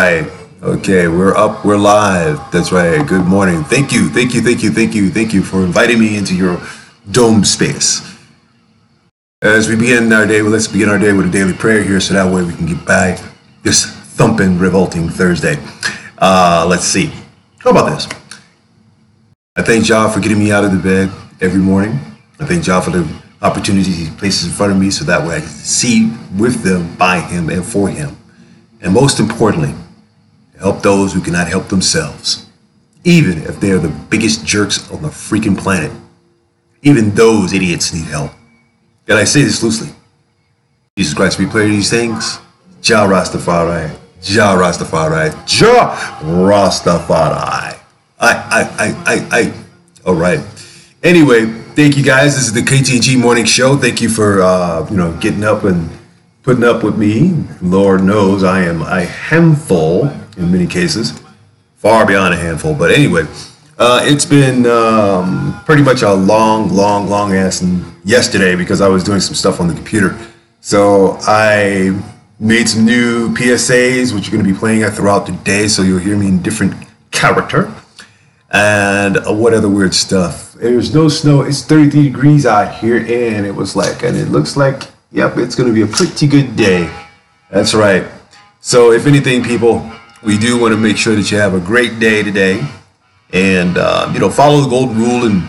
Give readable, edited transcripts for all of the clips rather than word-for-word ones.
right. Okay, we're up, we're live. That's right. Good morning. Thank you for inviting me into your dome space. As we begin our day, let's begin our day with a daily prayer here so that way we can get by this thumping, revolting Thursday. Let's see. How about this? I thank Jah for getting me out of the bed every morning. I thank Jah for the opportunities He places in front of me so that way I can see with them, by Him, and for Him. And most importantly, help those who cannot help themselves, even if they are the biggest jerks on the freaking planet. Even those idiots need help. And I say this loosely. Jesus Christ, we pray these things. Jah Rastafari. Jah Rastafari. Jah Rastafari. All right. Anyway, thank you guys. This is the Ktng Morning Show. Thank you for getting up and putting up with me. Lord knows I am a handful in many cases, far beyond a handful. But anyway, it's been pretty much a long ass yesterday because I was doing some stuff on the computer. So I made some new PSAs, which are going to be playing throughout the day. So you'll hear me in different character. And what other weird stuff? There's no snow. It's 33 degrees out here, and it looks like, yep, it's going to be a pretty good day. That's right. So if anything, people, we do want to make sure that you have a great day today, and follow the golden rule, and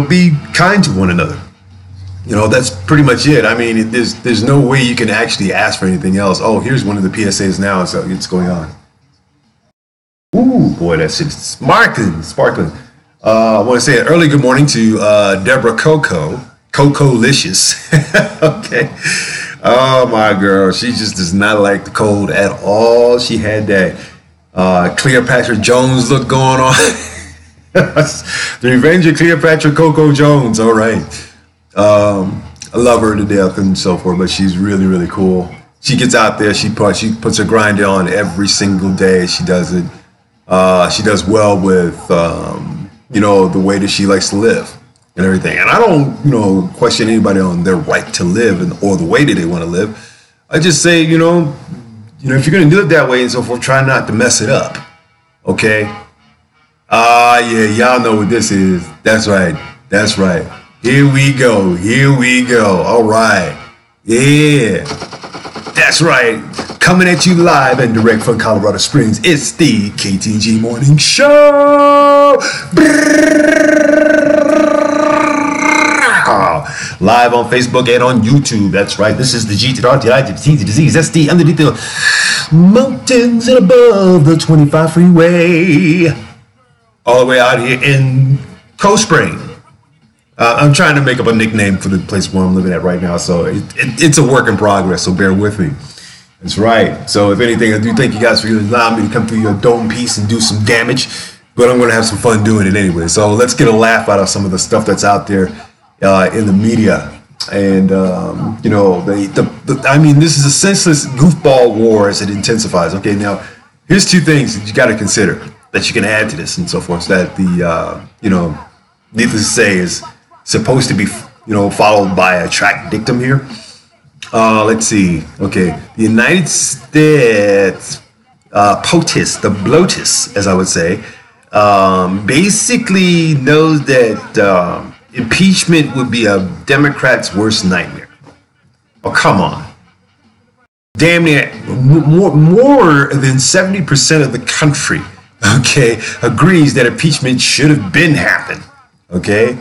be kind to one another. That's pretty much it. I mean, there's no way you can actually ask for anything else. Oh, here's one of the PSAs now. So it's going on. Ooh, boy, that shit is sparkling. I want to say an early good morning to Deborah Coco-licious. Okay. Oh, my girl. She just does not like the cold at all. She had that Cleopatra Jones look going on. The Revenge of Cleopatra Coco Jones. All right. I love her to death and so forth, but she's really, really cool. She gets out there. She puts her grind on every single day. She does it. She does well with, the way that she likes to live and everything. And I don't, question anybody on their right to live or the way that they want to live. I just say, if you're going to do it that way and so forth, try not to mess it up. Okay. Yeah, y'all know what this is. That's right. Here we go. All right. Yeah. That's right. Coming at you live and direct from Colorado Springs, it's the Ktng Morning Show. Live on Facebook and on YouTube. That's right. This is the G to the R to the I to the T to the Z. That's the underneath the mountains and above the 25 freeway. All the way out here in Cold Spring. I'm trying to make up a nickname for the place where I'm living at right now. So it's a work in progress. So bear with me. That's right. So if anything, I do thank you guys for allowing me to come through your dome piece and do some damage. But I'm going to have some fun doing it anyway. So let's get a laugh out of some of the stuff that's out there in the media. And, this is a senseless goofball war as it intensifies. Okay, now, here's two things that you got to consider that you can add to this and so forth. So that the, needless to say, is supposed to be, followed by a track dictum here. Let's see. Okay, the United States POTUS, the BLOTUS, as I would say, basically knows that impeachment would be a Democrat's worst nightmare. Oh, come on. Damn near more than 70% of the country, okay, agrees that impeachment should have been happened. Okay.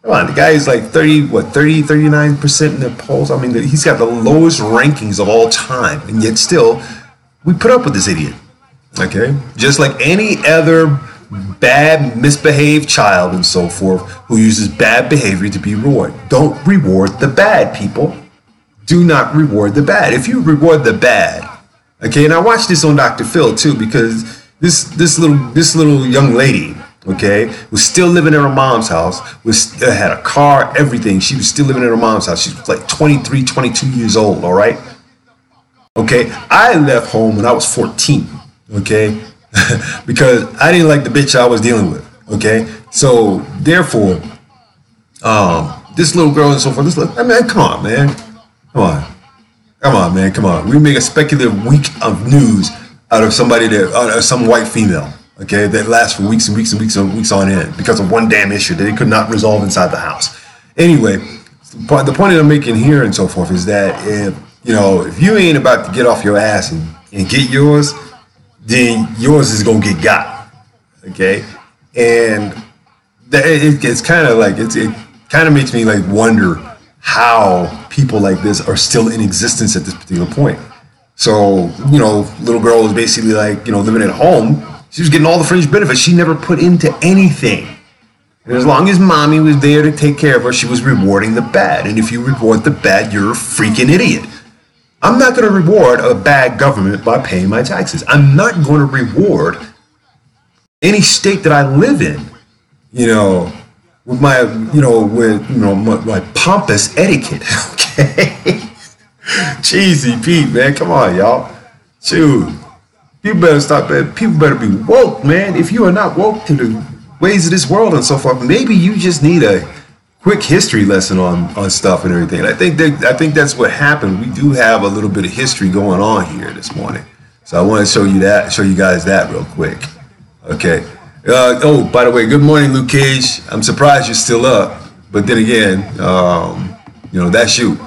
Come on, the guy is like 39% in the polls. I mean, he's got the lowest rankings of all time, and yet still, we put up with this idiot. Okay, just like any other bad, misbehaved child and so forth who uses bad behavior to be rewarded. Don't reward the bad, people. Do not reward the bad. If you reward the bad, okay, and I watched this on Dr. Phil too, because this little young lady, okay, was still living in her mom's house, had a car, everything. She was still living in her mom's house. She was like 23, 22 years old, all right? Okay, I left home when I was 14, okay, because I didn't like the bitch I was dealing with, okay? So, therefore, this little girl and so forth, come on, man. Come on, man, come on. We make a speculative week of news out of somebody some white female, okay, that lasts for weeks and weeks and weeks and weeks on end because of one damn issue that they could not resolve inside the house. Anyway, the point that I'm making here and so forth is that if you ain't about to get off your ass and get yours, then yours is gonna get got, okay? And it's kind of like it kind of makes me like wonder how people like this are still in existence at this particular point. So, little girl was basically like, living at home. She was getting all the fringe benefits. She never put into anything. And as long as mommy was there to take care of her, she was rewarding the bad. And if you reward the bad, you're a freaking idiot. I'm not going to reward a bad government by paying my taxes. I'm not going to reward any state that I live in, with my, my pompous etiquette. Okay. Cheesy Pete, man. Come on, y'all. Shoot. People better stop that. People better be woke, man. If you are not woke to the ways of this world and so forth, maybe you just need a quick history lesson on stuff and everything. And I think that's what happened. We do have a little bit of history going on here this morning. So I want to show you guys that real quick. Okay. By the way, good morning, Luke Cage. I'm surprised you're still up. But then again, that's you.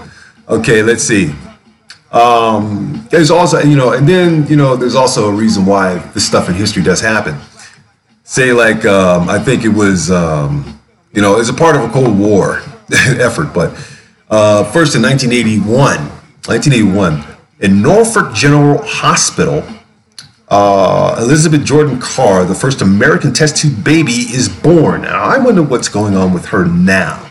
Okay, let's see. There's also, there's also a reason why this stuff in history does happen. Say like, I think it was, it's a part of a Cold War effort, but first in 1981, in Norfolk General Hospital, Elizabeth Jordan Carr, the first American test tube baby, is born. Now, I wonder what's going on with her now.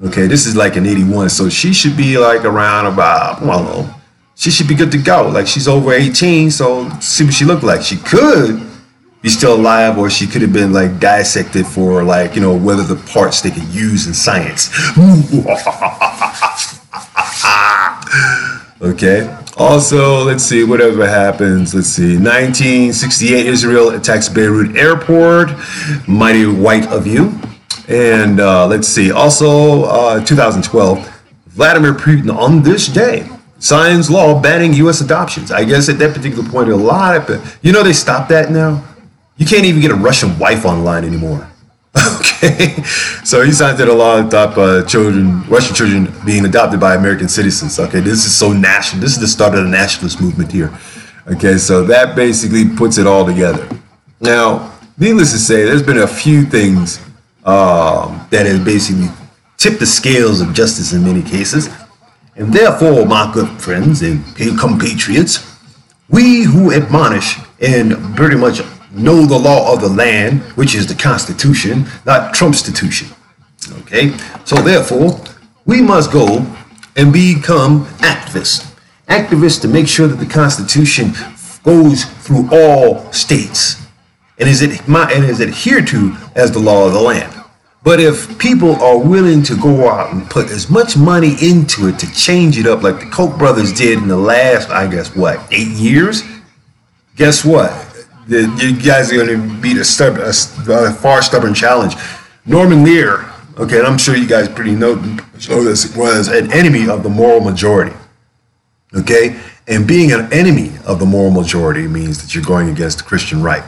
Okay, this is like in 81, so she should be like around about, I don't know, she should be good to go. Like she's over 18, so see what she looked like. She could be still alive, or she could have been like dissected for like, whether the parts they could use in science. Okay. Also, let's see, whatever happens. Let's see. 1968, Israel attacks Beirut airport. Mighty white of you. And let's see. Also, 2012, Vladimir Putin on this day signs law banning U.S. adoptions. I guess at that particular point, a lot of they stopped that now. You can't even get a Russian wife online anymore. Okay, so he signed into law to stop Russian children being adopted by American citizens. Okay, this is so national. This is the start of the nationalist movement here. Okay, so that basically puts it all together. Now, needless to say, there's been a few things that have basically tipped the scales of justice in many cases. And therefore, my good friends and compatriots, we who admonish and pretty much know the law of the land, which is the Constitution, not Trumpstitution. Okay? So therefore, we must go and become activists. Activists to make sure that the Constitution goes through all states and is adhered to as the law of the land. But if people are willing to go out and put as much money into it to change it up like the Koch brothers did in the last, 8 years, guess what? You guys are going to beat a far stubborn challenge. Norman Lear, okay, and I'm sure you guys pretty know this, was an enemy of the moral majority. Okay, and being an enemy of the moral majority means that you're going against the Christian right.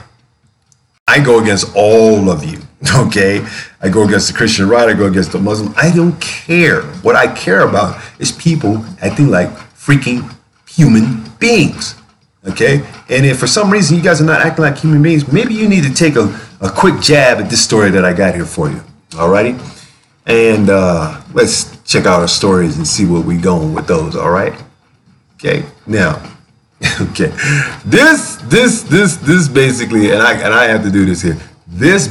I go against all of you. Okay, I go against the Christian right. I go against the Muslim. I don't care. What I care about is people acting like freaking human beings. Okay, and if for some reason you guys are not acting like human beings, maybe you need to take a quick jab at this story that I got here for you. Alrighty, and let's check out our stories and see where we're going with those. All right. Okay. Now, okay, this basically, and I have to do this here. This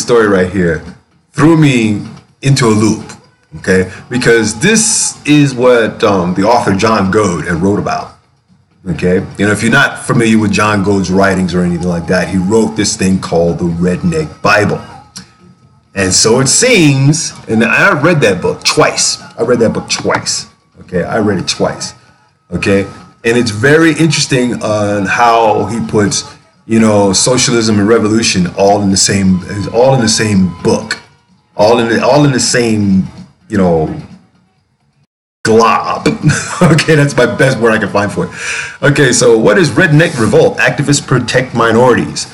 story right here threw me into a loop. Okay, because this is what the author John Goad had wrote about. Okay, if you're not familiar with John Goad's writings or anything like that, he wrote this thing called the Redneck Bible. And so it seems, and I read that book twice. Okay, I read it twice. Okay, and it's very interesting on how he puts, socialism and revolution all in the same book, all in the same, glob. Okay, that's my best word I can find for it. Okay, so what is Redneck Revolt? Activists protect minorities.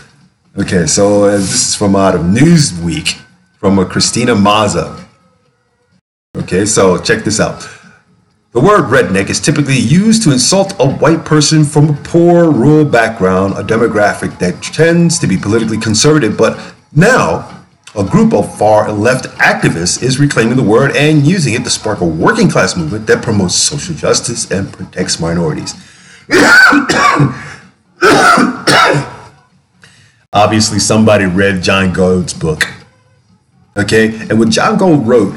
Okay, so this is from out of Newsweek from Christina Maza. Okay, so check this out. The word redneck is typically used to insult a white person from a poor rural background, a demographic that tends to be politically conservative, but now a group of far-left activists is reclaiming the word and using it to spark a working-class movement that promotes social justice and protects minorities. Obviously, somebody read John Gold's book. Okay, and what John Gold wrote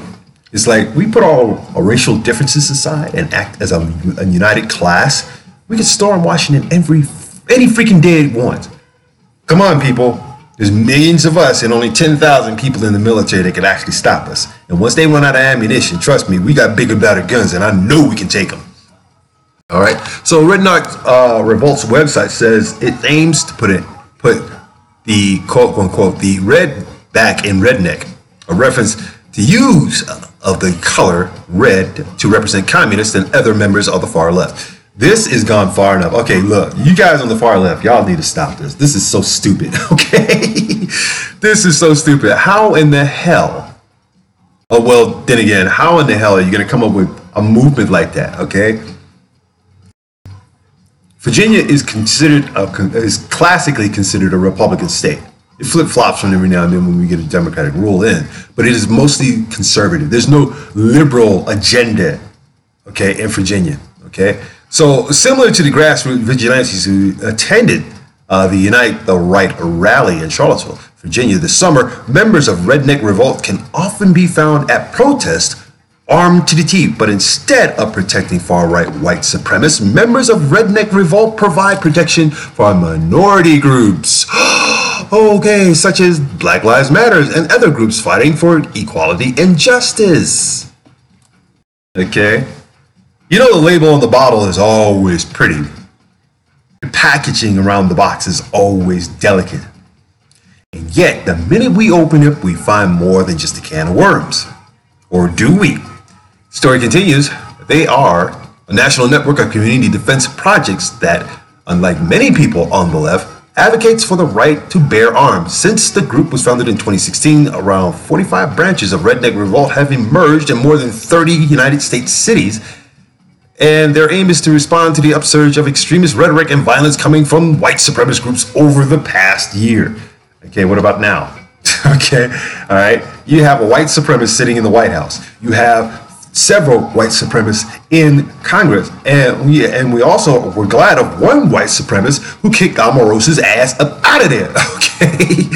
is like, we put all our racial differences aside and act as a united class. We can storm Washington any freaking day it wants. Come on, people. There's millions of us and only 10,000 people in the military that can actually stop us. And once they run out of ammunition, trust me, we got bigger, better guns, and I know we can take them. All right. So Redneck Revolt's website says it aims to put the quote unquote the red back in redneck, a reference to use of the color red to represent communists and other members of the far left. This has gone far enough. Okay, look, you guys on the far left, y'all need to stop this. This is so stupid, okay? This is so stupid. How in the hell? Oh, well, then again, how in the hell are you going to come up with a movement like that, okay? Virginia is classically considered a Republican state. It flip-flops from every now and then when we get a Democratic rule in, but it is mostly conservative. There's no liberal agenda, okay, in Virginia, okay? So similar to the grassroots vigilantes who attended the Unite the Right rally in Charlottesville, Virginia this summer, members of Redneck Revolt can often be found at protests armed to the teeth, but instead of protecting far-right white supremacists, members of Redneck Revolt provide protection for minority groups. Okay, such as Black Lives Matter and other groups fighting for equality and justice. Okay. You know, the label on the bottle is always pretty. The packaging around the box is always delicate. And yet, the minute we open it, we find more than just a can of worms. Or do we? The story continues. They are a national network of community defense projects that, unlike many people on the left, advocates for the right to bear arms. Since the group was founded in 2016, around 45 branches of Redneck Revolt have emerged in more than 30 United States cities. And their aim is to respond to the upsurge of extremist rhetoric and violence coming from white supremacist groups over the past year. Okay, what about now? Okay, all right. You have a white supremacist sitting in the White House. You have several white supremacists in Congress. And we also were glad of one white supremacist who kicked Omarosa's ass up out of there. Okay,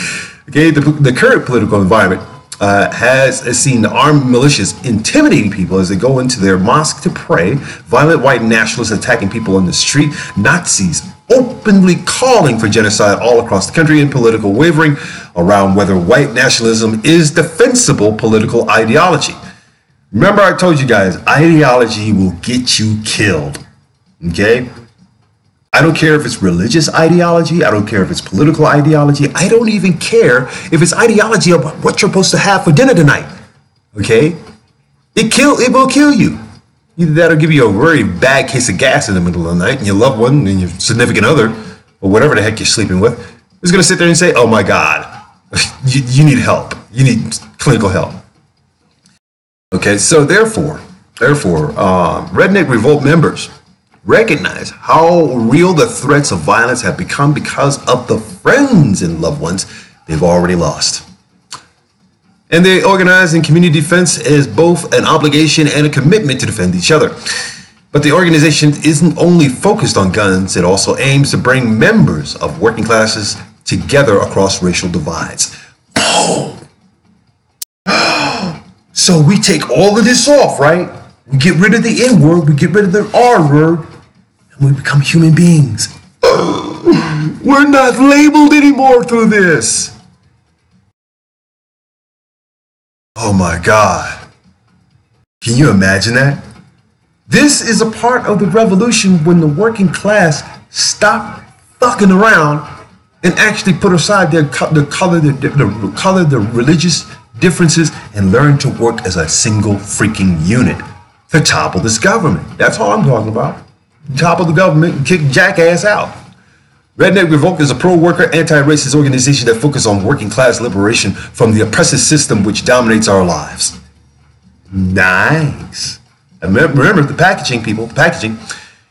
okay. The current political environment has seen the armed militias intimidating people as they go into their mosque to pray, violent white nationalists attacking people on the street, Nazis openly calling for genocide all across the country, and political wavering around whether white nationalism is defensible political ideology. Remember, I told you guys, ideology will get you killed. Okay? I don't care if it's religious ideology. I don't care if it's political ideology. I don't even care if it's ideology about what you're supposed to have for dinner tonight. Okay? It will kill you. Either that or give you a very bad case of gas in the middle of the night, and your loved one and your significant other, or whatever the heck you're sleeping with, is going to sit there and say, oh my God, you need help. You need clinical help. Okay, so therefore, Redneck Revolt members recognize how real the threats of violence have become because of the friends and loved ones they've already lost. And they organize in community defense as both an obligation and a commitment to defend each other. But the organization isn't only focused on guns, it also aims to bring members of working classes together across racial divides. So we take all of this off, right? We get rid of the N word, we get rid of the R word, and we become human beings. We're not labeled anymore through this. Oh my God. Can you imagine that? This is a part of the revolution when the working class stop fucking around and actually put aside the religious differences and learn to work as a single freaking unit. to topple this government. That's all I'm talking about. Topple the government and kick jackass out. Redneck Revolt is a pro-worker, anti-racist organization that focuses on working class liberation from the oppressive system which dominates our lives. Nice. And remember the packaging, people, the packaging.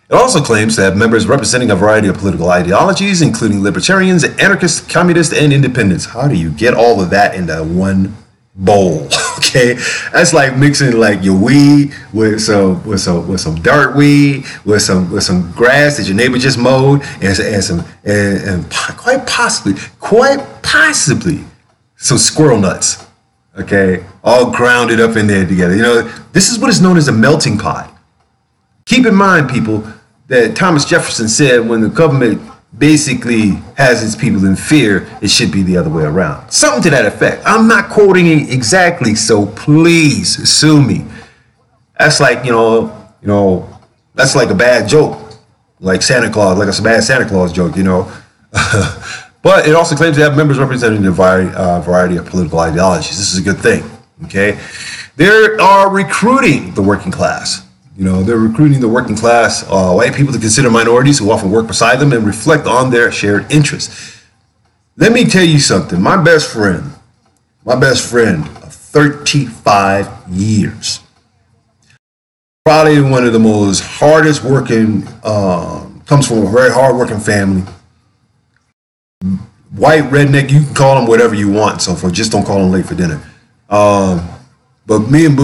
It also claims to have members representing a variety of political ideologies, including libertarians, anarchists, communists, and independents. How do you get all of that into one bowl? Okay, that's like mixing like your weed with some dirt weed, with some grass that your neighbor just mowed, and quite possibly some squirrel nuts. Okay, all grounded up in there together. You know, this is what is known as a melting pot. Keep in mind, people, that Thomas Jefferson said when the government basically has its people in fear, it should be the other way around. Something to that effect. I'm not quoting it exactly, so please sue me. That's like, you know, that's like a bad joke, like Santa Claus, like a bad Santa Claus joke, you know. But it also claims to have members representing a variety of political ideologies. This is a good thing, okay? They are recruiting the working class. You know, they're recruiting the working class, white people to consider minorities who often work beside them and reflect on their shared interests. Let me tell you something. My best friend of 35 years, probably one of the most hardest working, comes from a very hard working family. White, redneck, you can call them whatever you want and so forth. Just don't call them late for dinner. But me and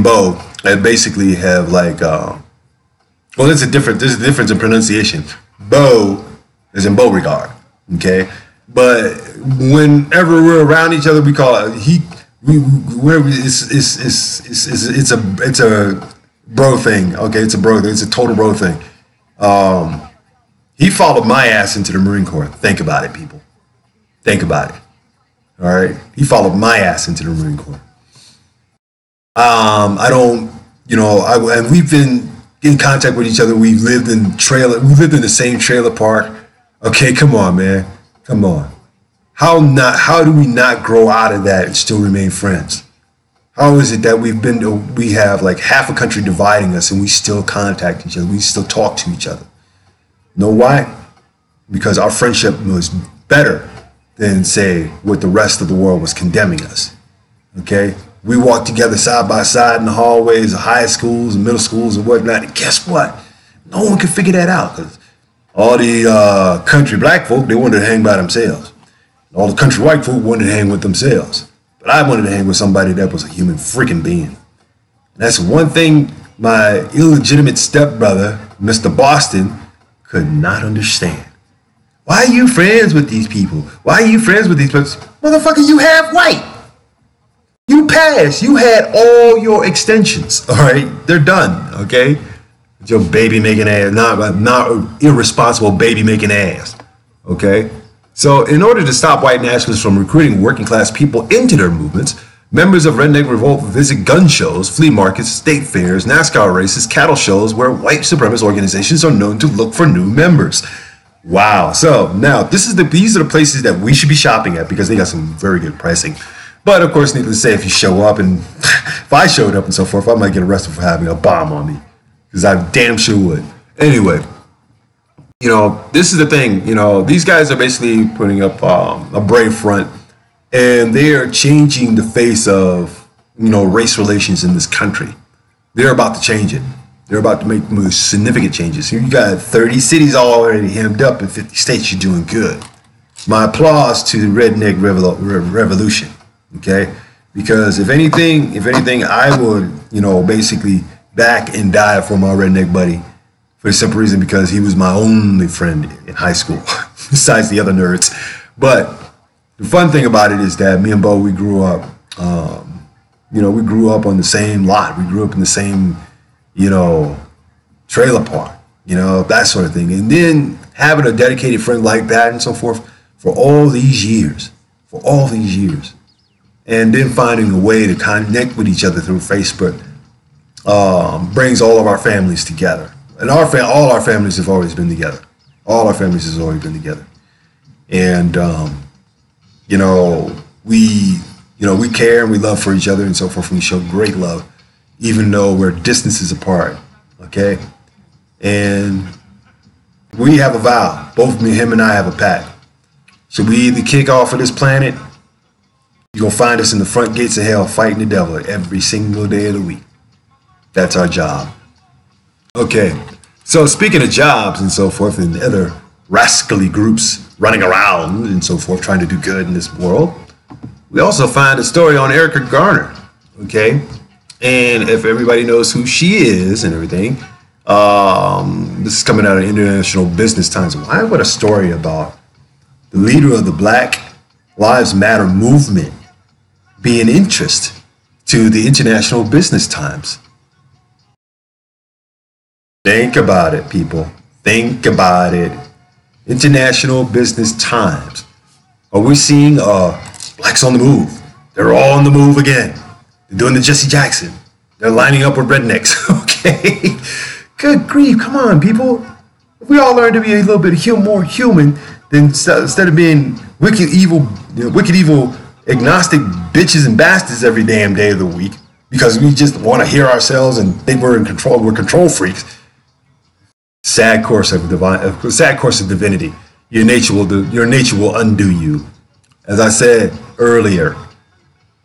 Bo, basically have like, well, there's a difference in pronunciation. Bo is in Beauregard, okay? But whenever we're around each other, we call it it's a bro thing, okay? It's a total bro thing. He followed my ass into the Marine Corps. Think about it, people. Think about it. All right, he followed my ass into the Marine Corps. I don't, you know, and we've been in contact with each other. We lived in the same trailer park. Okay, come on, man. Come on. How do we not grow out of that and still remain friends? How is it that we have like half a country dividing us and we still contact each other? We still talk to each other. Know why? Because our friendship was better than, say, what the rest of the world was condemning us. Okay? We walked together side by side in the hallways of high schools and middle schools and whatnot. And guess what? No one could figure that out, because all the country black folk, they wanted to hang by themselves. And all the country white folk wanted to hang with themselves. But I wanted to hang with somebody that was a human freaking being. And that's one thing my illegitimate stepbrother, Mr. Boston, could not understand. Why are you friends with these people? Why are you friends with these people? Motherfucker, you half white. You passed. You had all your extensions. All right, they're done. Okay, with your baby making ass, not irresponsible baby making ass. Okay, so in order to stop white nationalists from recruiting working class people into their movements, members of Redneck Revolt visit gun shows, flea markets, state fairs, NASCAR races, cattle shows, where white supremacist organizations are known to look for new members. Wow. So now these are the places that we should be shopping at, because they got some very good pricing. But of course, needless to say, if you show up and if I showed up and so forth, I might get arrested for having a bomb on me, because I damn sure would. Anyway, you know, this is the thing. You know, these guys are basically putting up a brave front, and they are changing the face of, you know, race relations in this country. They're about to change it. They're about to make most significant changes. You got 30 cities already hemmed up in 50 states. You're doing good. My applause to the Redneck Revolution. Okay, because if anything, I would, you know, basically back and die for my redneck buddy, for the simple reason because he was my only friend in high school, besides the other nerds. But the fun thing about it is that me and Bo, we grew up, you know, we grew up on the same lot. We grew up in the same, you know, trailer park, you know, that sort of thing. And then having a dedicated friend like that and so forth for all these years, and then finding a way to connect with each other through Facebook, brings all of our families together. And all our families have always been together. All our families have always been together. And, you know, we we care and we love for each other and so forth. And we show great love, even though we're distances apart. Okay. And we have a vow. Both me, him and I have a pact. Should we either kick off of this planet, you're going to find us in the front gates of hell fighting the devil every single day of the week. That's our job. Okay. So speaking of jobs and so forth and other rascally groups running around and so forth, trying to do good in this world, we also find a story on Erica Garner. Okay. And if everybody knows who she is and everything, this is coming out of International Business Times. Why would a story about the leader of the Black Lives Matter movement be an interest to the International Business Times? Think about it, people. Think about it. International Business Times. Are we seeing blacks on the move? They're all on the move again. They're doing the Jesse Jackson. They're lining up with rednecks. Okay. Good grief. Come on, people. If we all learn to be a little bit more human, then instead of being wicked, evil, agnostic bitches and bastards every damn day of the week, because we just want to hear ourselves and think we're in control, we're control freaks. Sad course of divinity. Your nature will undo you. As I said earlier,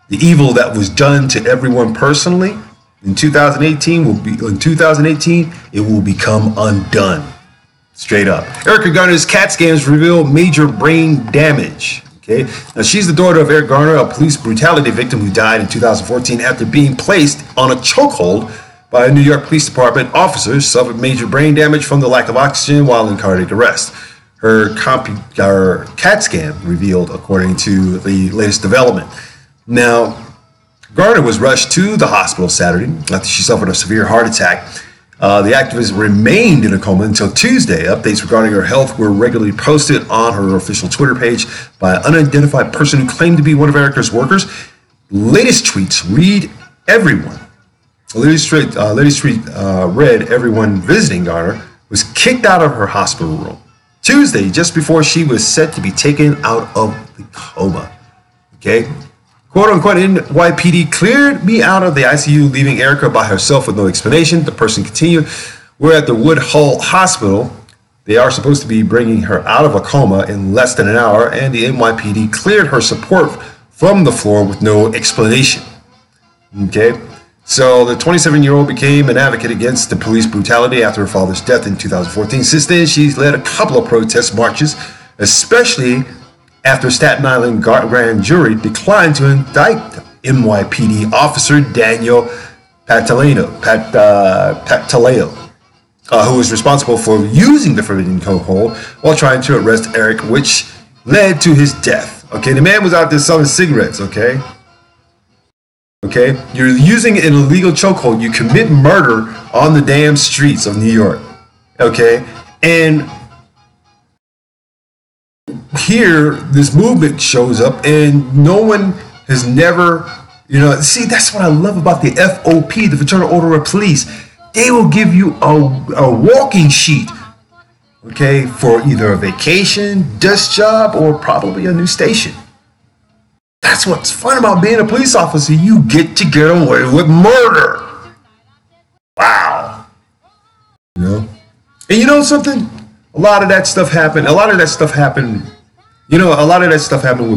the evil that was done to everyone personally in 2018 it will become undone. Straight up. Erica Garner's CAT scans reveal major brain damage. Okay. Now she's the daughter of Eric Garner, a police brutality victim who died in 2014 after being placed on a chokehold by a New York Police Department officer. Suffered major brain damage from the lack of oxygen while in cardiac arrest. Her CAT scan revealed, according to the latest development. Now, Garner was rushed to the hospital Saturday after she suffered a severe heart attack. The activist remained in a coma until Tuesday. Updates regarding her health were regularly posted on her official Twitter page by an unidentified person who claimed to be one of Erica's workers. Latest tweets read everyone. Latest tweet read everyone visiting Garner was kicked out of her hospital room Tuesday, just before she was set to be taken out of the coma. Okay. Quote unquote, NYPD cleared me out of the ICU, leaving Erica by herself with no explanation. The person continued, we're at the Woodhull Hospital. They are supposed to be bringing her out of a coma in less than an hour, and the NYPD cleared her support from the floor with no explanation. Okay, so the 27-year-old became an advocate against the police brutality after her father's death in 2014. Since then, she's led a couple of protest marches, especially after Staten Island grand jury declined to indict NYPD officer Daniel Pataleo, who was responsible for using the forbidden chokehold while trying to arrest Eric, which led to his death. Okay, the man was out there selling cigarettes, okay? Okay, you're using an illegal chokehold. You commit murder on the damn streets of New York, okay? And here, this movement shows up, and no one has never, see, that's what I love about the FOP, the Fraternal Order of Police. They will give you a walking sheet, okay, for either a vacation, desk job, or probably a new station. That's what's fun about being a police officer. You get to get away with murder. Wow. And you know something? A lot of that stuff happened with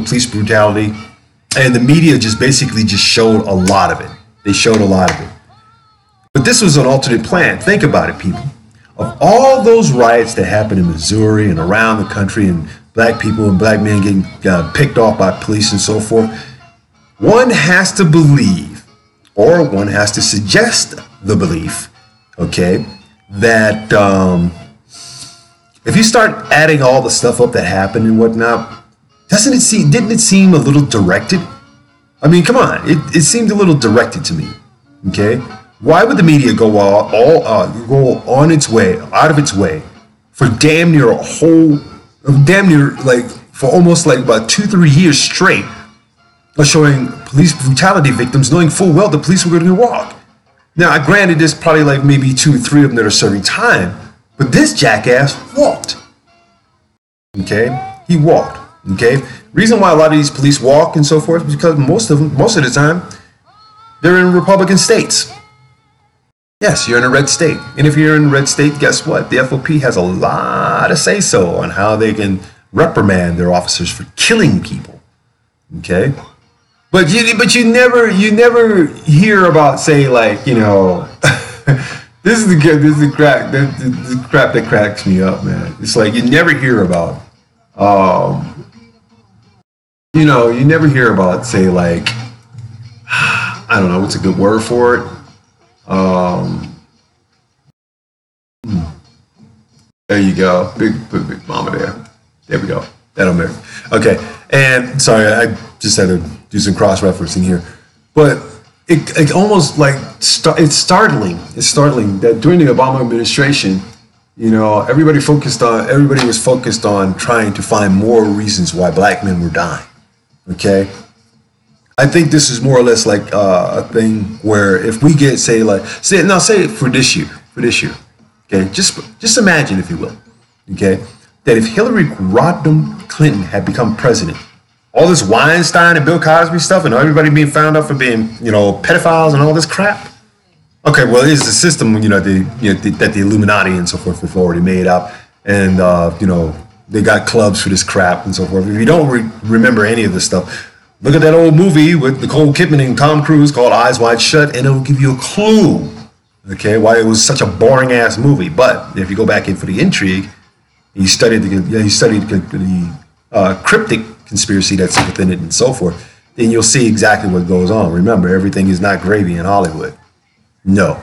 police brutality, and the media just basically showed a lot of it. They showed a lot of it. But this was an alternate plan. Think about it, people. Of all those riots that happened in Missouri and around the country, and black people and black men getting picked off by police and so forth, one has to believe, or one has to suggest the belief, okay, that if you start adding all the stuff up that happened and whatnot, didn't it seem a little directed? I mean, come on, it seemed a little directed to me. Okay, why would the media go out of its way for for almost like about 2-3 years straight of showing police brutality victims, knowing full well the police were going to walk? Now, granted, there's probably like maybe 2 or 3 of them that are serving time. But this jackass walked. Okay? He walked. Okay, reason why a lot of these police walk and so forth is because most of the time, they're in Republican states. Yes, you're in a red state, and if you're in a red state, guess what? The FOP has a lot to say so on how they can reprimand their officers for killing people. Okay, but you never hear about, say, like, you know, this is the crap that cracks me up, man. It's like you never hear about. You know, you never hear about, say, like, I don't know, what's a good word for it? There you go. Big mama there. There we go. That'll make. Okay. And sorry, I just had to do some cross-referencing here. But it almost like, it's startling. It's startling that during the Obama administration, you know, everybody was focused on trying to find more reasons why black men were dying. Okay, I think this is more or less like a thing where if we get, say it for this year, okay, just imagine, if you will, okay, that if Hillary Rodham Clinton had become president, all this Weinstein and Bill Cosby stuff and everybody being found out for being, you know, pedophiles and all this crap. Okay, well, it's the system, you know, that the Illuminati and so forth have already made up, and you know, they got clubs for this crap and so forth. If you don't remember any of this stuff, look at that old movie with Nicole Kidman and Tom Cruise called Eyes Wide Shut, and it'll give you a clue, okay, why it was such a boring ass movie. But if you go back in for the intrigue, you studied the cryptic conspiracy that's within it and so forth, then you'll see exactly what goes on. Remember, everything is not gravy in Hollywood. No,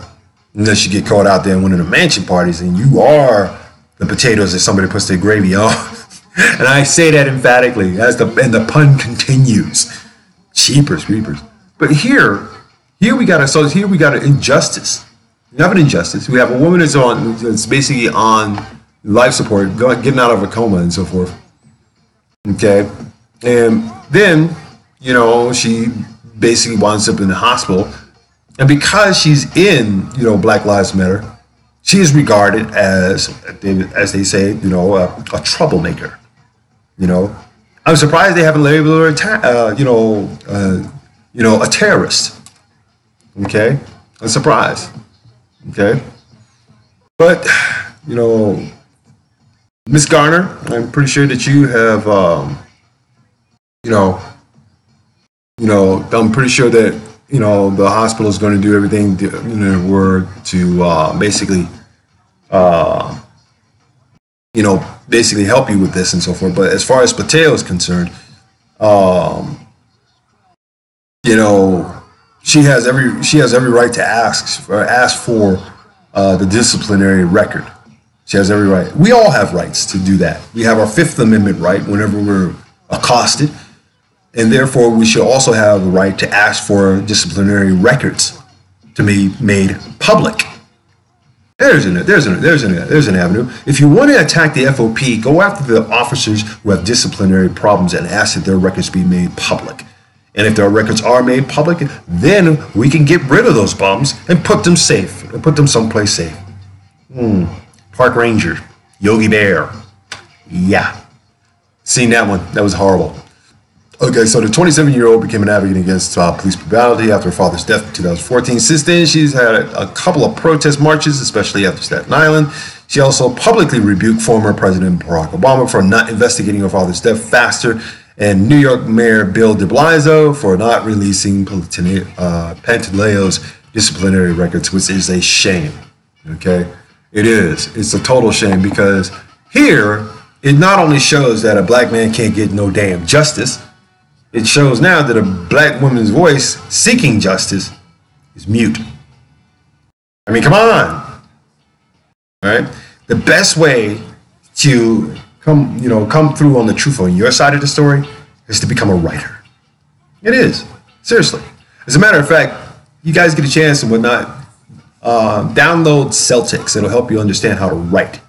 unless you get caught out there in one of the mansion parties and you are the potatoes that somebody puts their gravy on. And I say that emphatically and the pun continues. Cheapers, creepers. But here we got an injustice. We have an injustice. We have a woman that's basically on life support, getting out of a coma and so forth. Okay, and then, you know, she basically winds up in the hospital. And because she's in, you know, Black Lives Matter, she is regarded as they say, you know, a troublemaker. You know, I'm surprised they haven't labeled her, a terrorist. Okay, I'm surprised. Okay, but you know, Miss Garner, I'm pretty sure that you have, I'm pretty sure that, you know, the hospital is going to do everything in their word to basically help you with this and so forth. But as far as Patel is concerned, you know, she has every right to ask for the disciplinary record. She has every right. We all have rights to do that. We have our Fifth Amendment right whenever we're accosted. And therefore, we should also have the right to ask for disciplinary records to be made public. There's an avenue. If you want to attack the FOP, go after the officers who have disciplinary problems and ask that their records be made public. And if their records are made public, then we can get rid of those bums and put them safe, and put them someplace safe. Park Ranger, Yogi Bear. Yeah. Seen that one. That was horrible. Okay, so the 27-year-old became an advocate against police brutality after her father's death in 2014. Since then, she's had a couple of protest marches, especially after Staten Island. She also publicly rebuked former President Barack Obama for not investigating her father's death faster, and New York Mayor Bill de Blasio for not releasing Pantaleo's disciplinary records, which is a shame. Okay, it is. It's a total shame, because here it not only shows that a black man can't get no damn justice, it shows now that a black woman's voice seeking justice is mute. I mean, come on. All right? The best way to come through on the truth on your side of the story is to become a writer. It is. Seriously. As a matter of fact, you guys get a chance and whatnot, download Celtics. It'll help you understand how to write.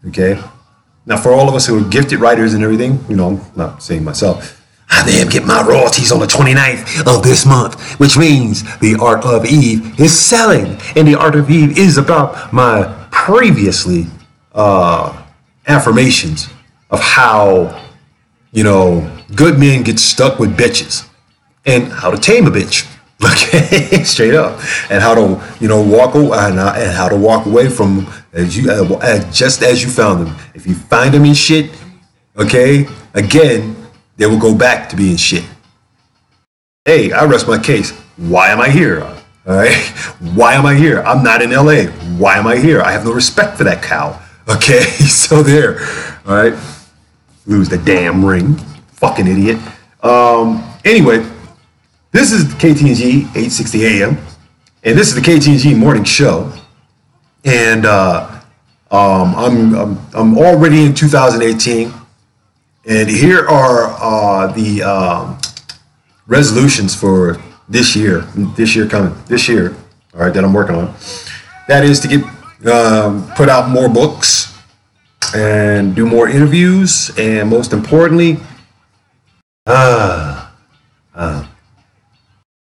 Okay? Now, for all of us who are gifted writers and everything, you know, I'm not saying myself, I am getting my royalties on the 29th of this month, which means The Art of Eve is selling. And The Art of Eve is about my previously affirmations of how good men get stuck with bitches, and how to tame a bitch. Okay, straight up, and how to walk away, and how to walk away from just as you found them. If you find them in shit, okay, again, they will go back to being shit. Hey, I rest my case. Why am I here? All right, why am I here? I'm not in LA. Why am I here? I have no respect for that cow. Okay, so there. All right, lose the damn ring, fucking idiot. Anyway. This is KTNG 860 AM, and this is the KTNG Morning Show, and I'm already in 2018, and here are the resolutions for this year coming, all right, that I'm working on. That is to get put out more books and do more interviews, and most importantly,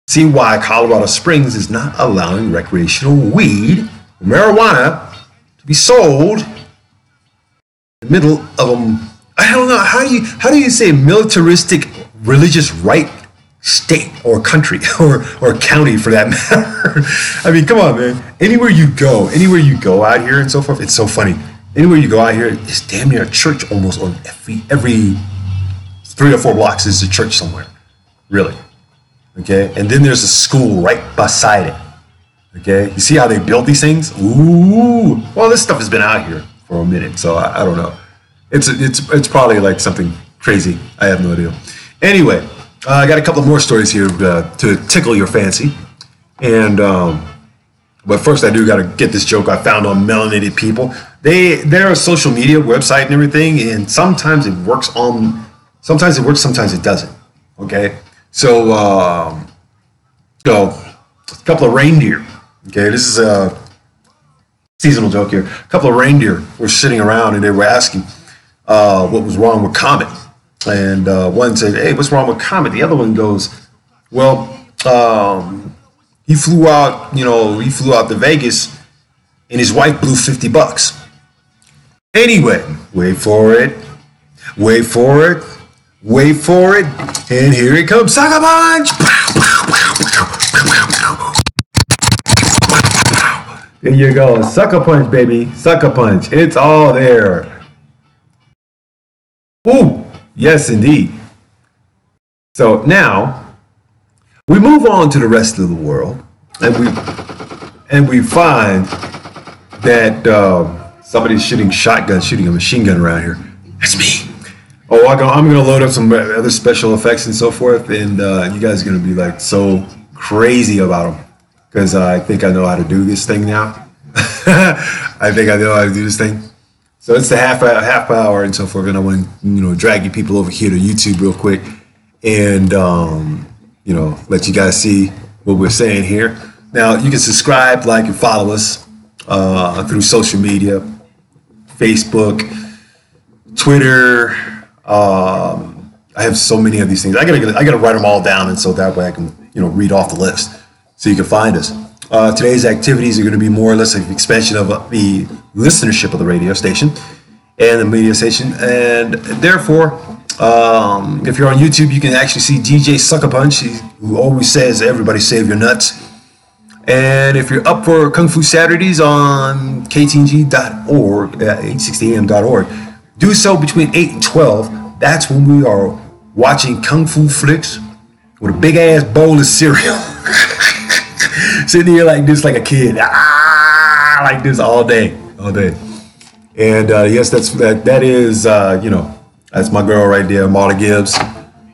see why Colorado Springs is not allowing recreational weed, marijuana, to be sold in the middle of I don't know, how do you say militaristic religious right state or country or county for that matter? I mean, come on, man. Anywhere you go out here and so forth, it's so funny. Anywhere you go out here, it's damn near a church almost on every 3 or 4 blocks is a church somewhere. Really. Okay, and then there's a school right beside it. Okay, you see how they built these things? Ooh, well, this stuff has been out here for a minute, so I don't know. It's probably like something crazy. I have no idea. Anyway, I got a couple more stories here to tickle your fancy, and but first I do got to get this joke I found on Melanated People. They're a social media website and everything, and sometimes it works, sometimes it doesn't. Okay. So, a couple of reindeer. Okay, this is a seasonal joke here. A couple of reindeer were sitting around and they were asking what was wrong with Comet. And one said, "Hey, what's wrong with Comet?" The other one goes, "Well, he flew out to Vegas, and his wife blew $50. Anyway, wait for it. And here it comes, sucker punch! There you go, sucker punch, baby, sucker punch. It's all there. Ooh, yes, indeed. So now we move on to the rest of the world, and we find that somebody's shooting a machine gun around here. That's me. Oh, I'm going to load up some other special effects and so forth, and you guys are going to be like so crazy about them, because I think I know how to do this thing now. I think I know how to do this thing. So it's the half hour and so forth, and I want to drag you people over here to YouTube real quick, and let you guys see what we're saying here. Now you can subscribe, like, and follow us through social media, Facebook, Twitter. I have so many of these things. I gotta write them all down, and so that way I can read off the list, so you can find us. Today's activities are going to be more or less an expansion of the listenership of the radio station and the media station, and therefore, if you're on YouTube, you can actually see DJ Sucker Punch, who always says, "Everybody save your nuts." And if you're up for Kung Fu Saturdays on ktng.org, 860am.org, do so between 8 and 12. That's when we are watching Kung Fu flicks with a big ass bowl of cereal. Sitting here like this, like a kid. Like this all day. And yes, that is, that's my girl right there, Marla Gibbs.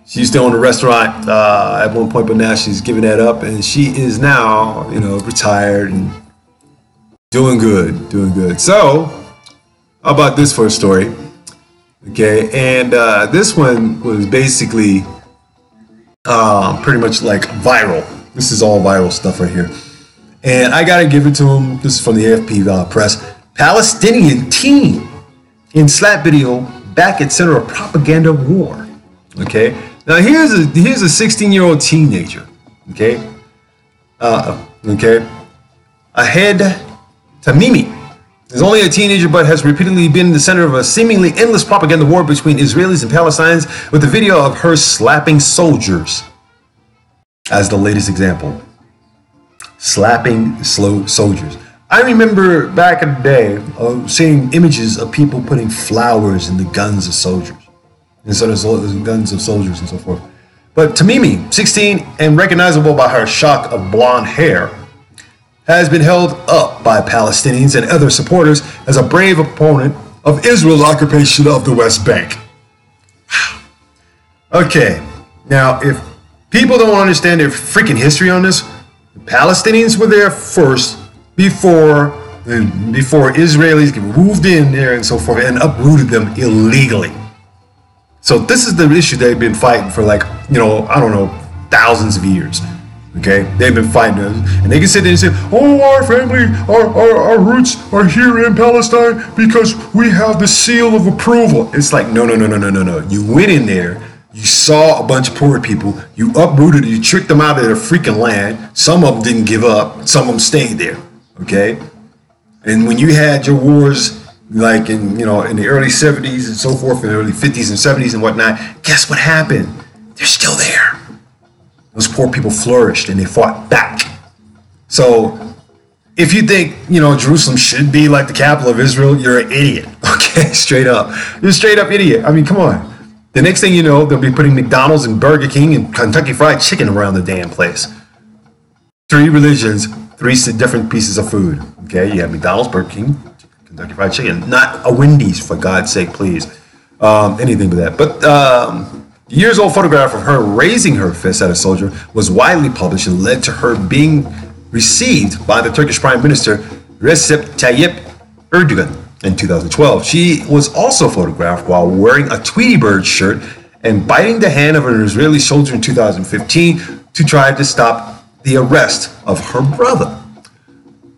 She used to own a restaurant at one point, but now she's giving that up. And she is now, retired and doing good. So, how about this for a story? Okay, and this one was basically pretty much like viral. This is all viral stuff right here. And I got to give it to him. This is from the AFP press. Palestinian teen in slap video back at center of propaganda war. Okay, now here's a 16-year-old teenager. Okay, Ahed Tamimi. is only a teenager, but has repeatedly been the center of a seemingly endless propaganda war between Israelis and Palestinians, with a video of her slapping soldiers as the latest example. Slapping slow soldiers. I remember back in the day seeing images of people putting flowers in the guns of soldiers, instead of guns of soldiers and so forth. But Tamimi, 16 and recognizable by her shock of blonde hair, has been held up by Palestinians and other supporters as a brave opponent of Israel's occupation of the West Bank. Okay, now if people don't understand their freaking history on this, the Palestinians were there first before Israelis moved in there and so forth and uprooted them illegally. So this is the issue they've been fighting for, like, I don't know, thousands of years. Okay, they've been fighting us, and they can sit there and say, "Oh, our family, our roots are here in Palestine because we have the seal of approval." It's like, no. You went in there, you saw a bunch of poor people, you uprooted, you tricked them out of their freaking land. Some of them didn't give up, some of them stayed there. Okay, and when you had your wars, like in the early 70s and so forth, in the early 50s and 70s and whatnot, guess what happened? They're still there. Those poor people flourished and they fought back. So if you think, Jerusalem should be like the capital of Israel, you're an idiot. Okay, straight up. You're a straight up idiot. I mean, come on. The next thing you know, they'll be putting McDonald's and Burger King and Kentucky Fried Chicken around the damn place. 3 religions, 3 different pieces of food. Okay, you have McDonald's, Burger King, Kentucky Fried Chicken. Not a Wendy's, for God's sake, please. Anything but that. But the years-old photograph of her raising her fist at a soldier was widely published and led to her being received by the Turkish Prime Minister Recep Tayyip Erdogan in 2012. She was also photographed while wearing a Tweety Bird shirt and biting the hand of an Israeli soldier in 2015 to try to stop the arrest of her brother.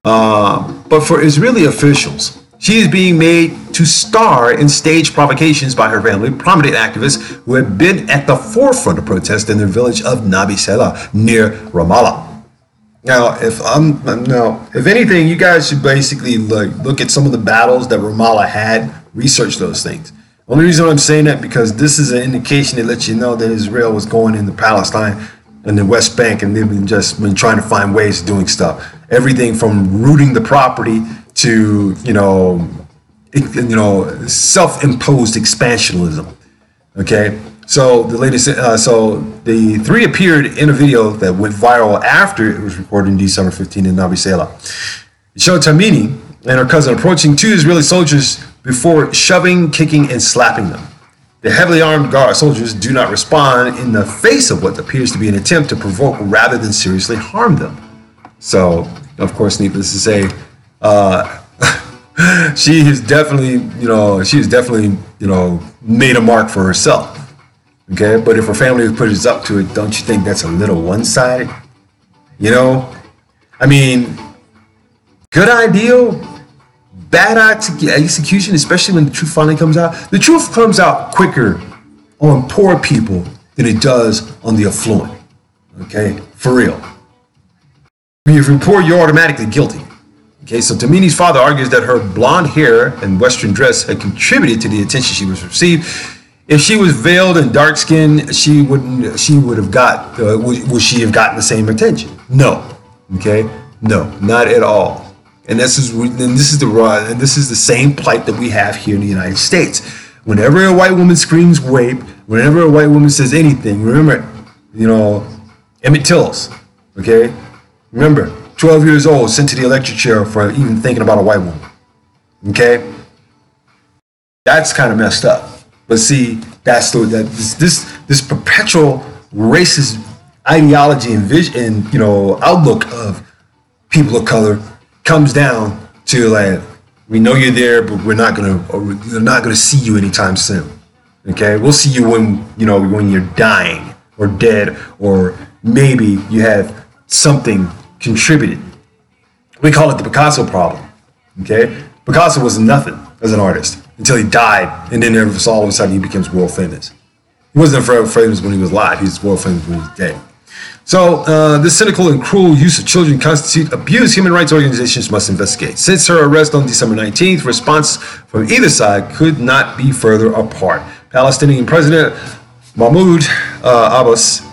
But for Israeli officials, she is being made to star in staged provocations by her family, prominent activists who have been at the forefront of protests in their village of Nabi Salah near Ramallah. Now, if anything, you guys should basically look at some of the battles that Ramallah had, research those things. Only reason I'm saying that because this is an indication that lets you know that Israel was going into Palestine and the West Bank, and they've been trying to find ways of doing stuff. Everything from rooting the property to self-imposed expansionism. Okay, so the latest, the 3 appeared in a video that went viral after it was recorded in December 15 in Nabi Salah. It showed Tamimi and her cousin approaching 2 Israeli soldiers before shoving, kicking, and slapping them. The heavily armed guard soldiers do not respond in the face of what appears to be an attempt to provoke rather than seriously harm them. So, of course, needless to say, she has definitely made a mark for herself. Okay, but if her family puts up to it, don't you think that's a little one-sided? I mean, good idea, bad execution, especially when the truth finally comes out. The truth comes out quicker on poor people than it does on the affluent. Okay, for real. If you're poor, you're automatically guilty. Okay, so Tamimi's father argues that her blonde hair and Western dress had contributed to the attention she was received. If she was veiled and dark-skinned, would she have gotten the same attention? No. Okay, no, not at all. And this is the same plight that we have here in the United States. Whenever a white woman screams rape, whenever a white woman says anything, remember, Emmett Till's. Okay, remember. 12 years old, sent to the electric chair for even thinking about a white woman. Okay? That's kind of messed up. But see, that's this perpetual racist ideology and vision and outlook of people of color comes down to like, we know you're there, but we're not gonna see you anytime soon. Okay? We'll see you when you're dying or dead, or maybe you have something contributed. We call it the Picasso problem. Okay, Picasso was nothing as an artist until he died, and then all of a sudden he becomes world famous. He wasn't famous when he was alive; he was world famous when he was dead. So this cynical and cruel use of children constitute abuse. Human rights organizations must investigate. Since her arrest on December 19th, response from either side could not be further apart. Palestinian President Mahmoud Abbas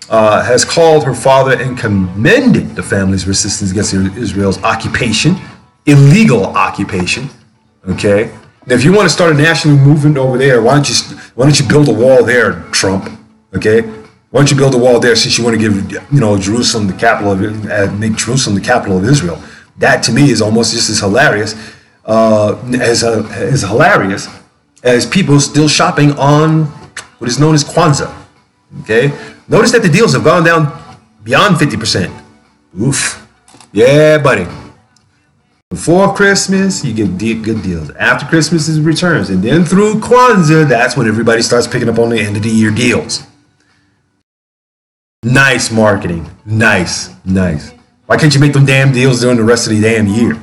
has called her father and commended the family's resistance against Israel's occupation, illegal occupation. Okay, now if you want to start a national movement over there, why don't you build a wall there, Trump? Okay. Why don't you build a wall there since you want to give, Jerusalem the capital of make Jerusalem the capital of Israel? That to me is almost just as hilarious as people still shopping on what is known as Kwanzaa. Okay, notice that the deals have gone down beyond 50%. Oof, yeah, buddy. Before Christmas, you get good deals. After Christmas, it returns, and then through Kwanzaa, that's when everybody starts picking up on the end of the year deals. Nice marketing. Nice. Why can't you make them damn deals during the rest of the damn year?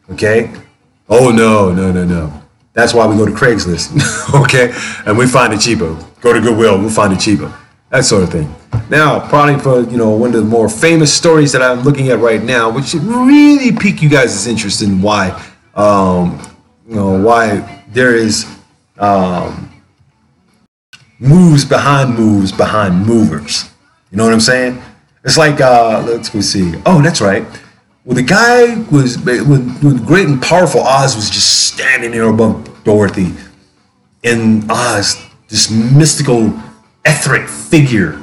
Okay? Oh, no. That's why we go to Craigslist. Okay? And we find it cheaper. Go to Goodwill. We'll find it cheaper. That sort of thing. Now, probably for, one of the more famous stories that I'm looking at right now, which should really pique you guys' interest in why, why there is moves behind movers. You know what I'm saying? It's like, let's see. Oh, that's right. Well, the guy was, when great and powerful Oz was just standing there above Dorothy. And Oz, this mystical, etheric figure,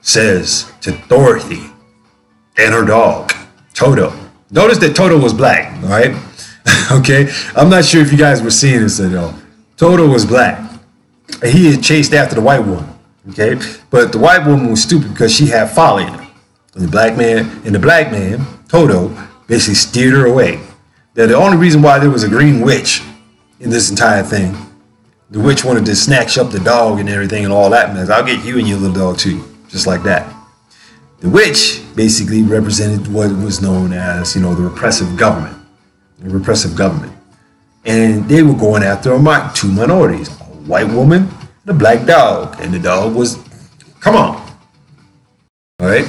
says to Dorothy and her dog, Toto. Notice that Toto was black, all right? Okay? I'm not sure if you guys were seeing this at all. Toto was black. He had chased after the white woman. Okay, but the white woman was stupid because she had folly in her. And the black man, Toto, basically steered her away. Now, the only reason why there was a green witch in this entire thing, the witch wanted to snatch up the dog and everything and all that mess. I'll get you and your little dog too, just like that. The witch basically represented what was known as, the repressive government. And they were going after two minorities, a white woman, the black dog, and the dog was, come on. All right.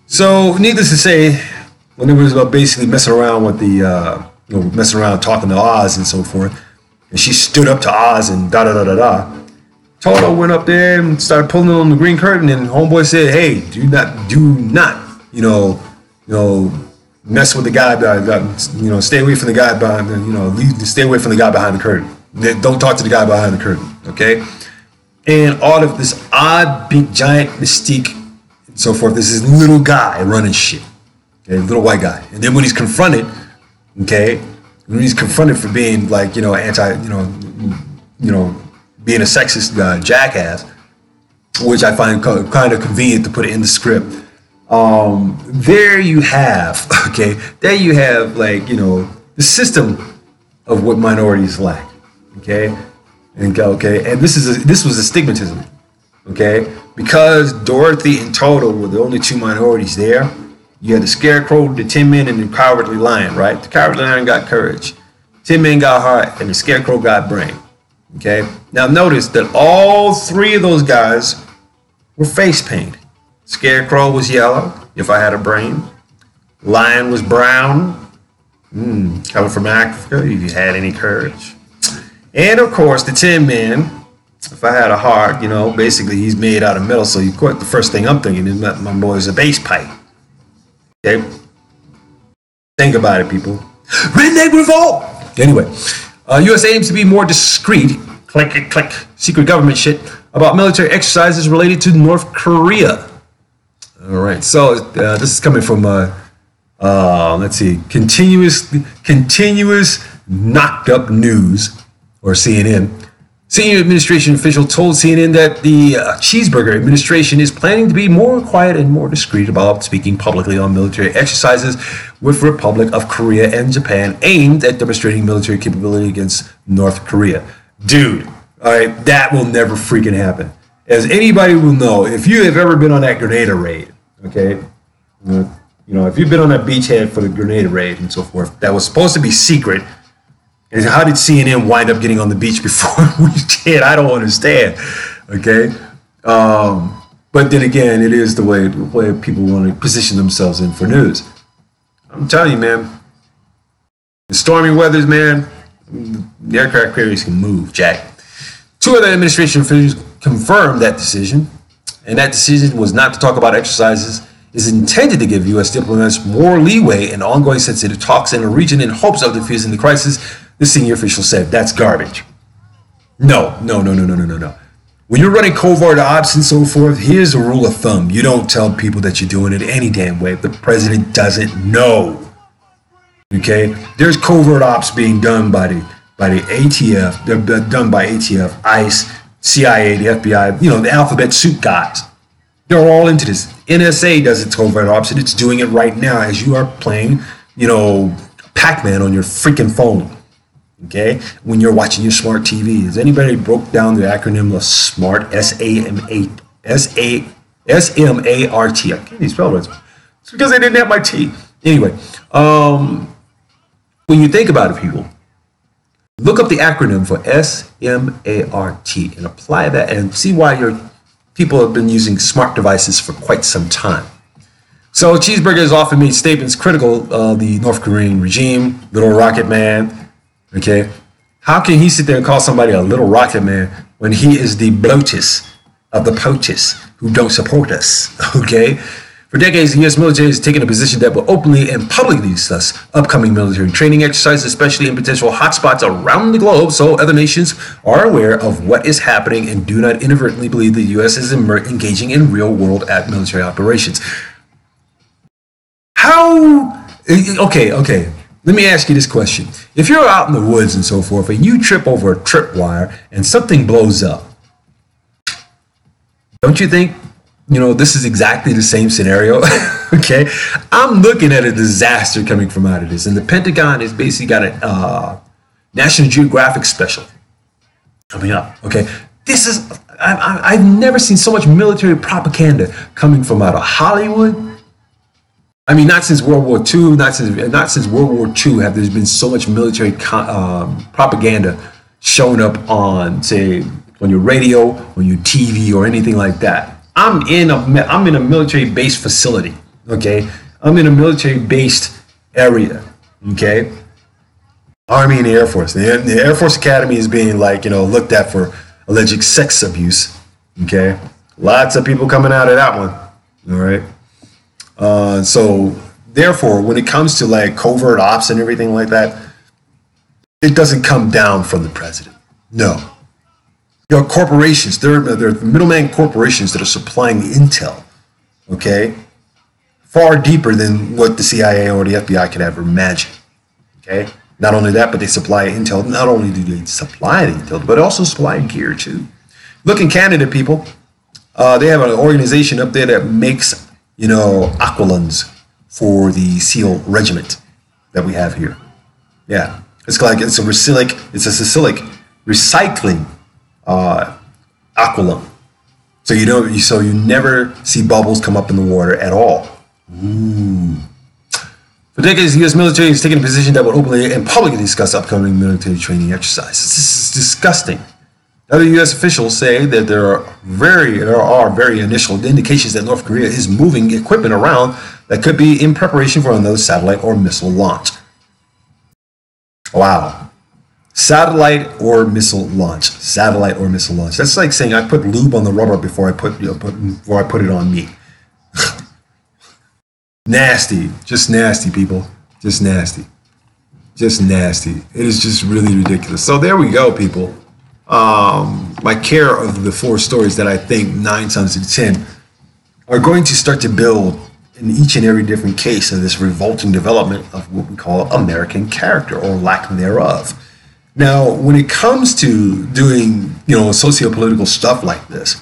So, needless to say, when it was basically messing around with messing around talking to Oz and so forth, and she stood up to Oz and Toto went up there and started pulling on the green curtain, and homeboy said, "Hey, do not, mess with the guy. Stay away from the guy behind. Stay away from the guy behind the curtain. Don't talk to the guy behind the curtain." Okay, and all of this odd, big, giant mystique and so forth. This is little guy running shit. Okay, little white guy. And then when he's confronted, for being like being a sexist jackass, which I find kind of convenient to put it in the script. There you have, the system of what minorities lack. And this was a stigmatism, because Dorothy and Toto were the only two minorities there. You had the Scarecrow, the Tin Man, and the Cowardly Lion, right? The Cowardly Lion got courage, Tin Man got heart, and the Scarecrow got brain. Now notice that all three of those guys were face painted. Scarecrow was yellow, if I had a brain. Lion was brown, coming from Africa, if you had any courage. And of course, the Tin Man, if I had a heart, basically he's made out of metal. So the first thing I'm thinking is my boy is a bass pipe. Think about it, people. Redneck revolt. Anyway, U.S. aims to be more discreet, click, secret government shit, about military exercises related to North Korea. All right, so this is coming from, let's see, continuous knocked up news, or CNN. Senior administration official told CNN that the Cheeseburger administration is planning to be more quiet and more discreet about speaking publicly on military exercises with Republic of Korea and Japan aimed at demonstrating military capability against North Korea. Dude, all right, that will never freaking happen. As anybody will know, if you have ever been on that Grenada raid, if you've been on that beachhead for the Grenada raid and so forth, that was supposed to be secret. And how did CNN wind up getting on the beach before we did? I don't understand. But But then again, it is the way people want to position themselves in for news. I'm telling you, man, the stormy weathers, man, the aircraft carriers can move, Jack. 2 other administration officials confirmed that decision, and that decision was not to talk about exercises. Is intended to give U.S. diplomats more leeway in ongoing sensitive talks in the region in hopes of diffusing the crisis, the senior official said. That's garbage. No. When you're running covert ops and so forth, here's a rule of thumb. You don't tell people that you're doing it any damn way. The president doesn't know. Okay? There's covert ops being done by the ATF. They're done by ATF, ICE, CIA, the FBI, the alphabet soup guys. They're all into this. NSA does its covert ops, and it's doing it right now as you are playing, Pac-Man on your freaking phone. Okay? When you're watching your smart TV. Has anybody broke down the acronym of SMART, S-M-A-R-T? I can't even spell it. It's because I didn't have my T. Anyway, when you think about it, people, look up the acronym for S-M-A-R-T and apply that and see why your people have been using smart devices for quite some time. So Cheeseburger has often made statements critical of the North Korean regime, little rocket man. Okay, how can he sit there and call somebody a little rocket man when he is the bloatus of the POTUS who don't support us? Okay, for decades, the U.S. military has taken a position that will openly and publicly discuss upcoming military training exercises, especially in potential hotspots around the globe, so other nations are aware of what is happening and do not inadvertently believe the U.S. is engaging in real-world military operations. Okay. Let me ask you this question. If you're out in the woods and so forth, and you trip over a tripwire and something blows up, don't you think, this is exactly the same scenario? Okay. I'm looking at a disaster coming from out of this. And the Pentagon has basically got a National Geographic special coming up. Okay. I've never seen so much military propaganda coming from out of Hollywood. I mean, not since World War II, not since World War II have there been so much military propaganda showing up on, say, on your radio, on your TV, or anything like that. I'm in a military-based facility. Okay, I'm in a military-based area. Okay, Army and the Air Force. The Air Force Academy is being looked at for alleged sex abuse. Okay, lots of people coming out of that one. All right. So therefore, when it comes to covert ops and everything like that, it doesn't come down from the president. No. There are corporations, there are middleman corporations that are supplying intel, okay, far deeper than what the CIA or the FBI could ever imagine, okay? Not only that, but they supply intel. Not only do they supply the intel, but also supply gear too. Look in Canada, people. They have an organization up there that makes aquilons for the SEAL regiment that we have here. Yeah, it's a Sicilic recycling aquilon. So you never see bubbles come up in the water at all. For decades, the U.S. military has taken a position that would openly and publicly discuss upcoming military training exercises. This is disgusting. Other U.S. officials say that there are very initial indications that North Korea is moving equipment around that could be in preparation for another satellite or missile launch. Wow. Satellite or missile launch. Satellite or missile launch. That's like saying I put lube on the rubber before I put it on me. Nasty. Just nasty, people. Just nasty. Just nasty. It is just really ridiculous. So there we go, people. My care of the 4 stories that I think 9 times out of 10 are going to start to build in each and every different case of this revolting development of what we call American character or lack thereof. Now, when it comes to doing, socio-political stuff like this,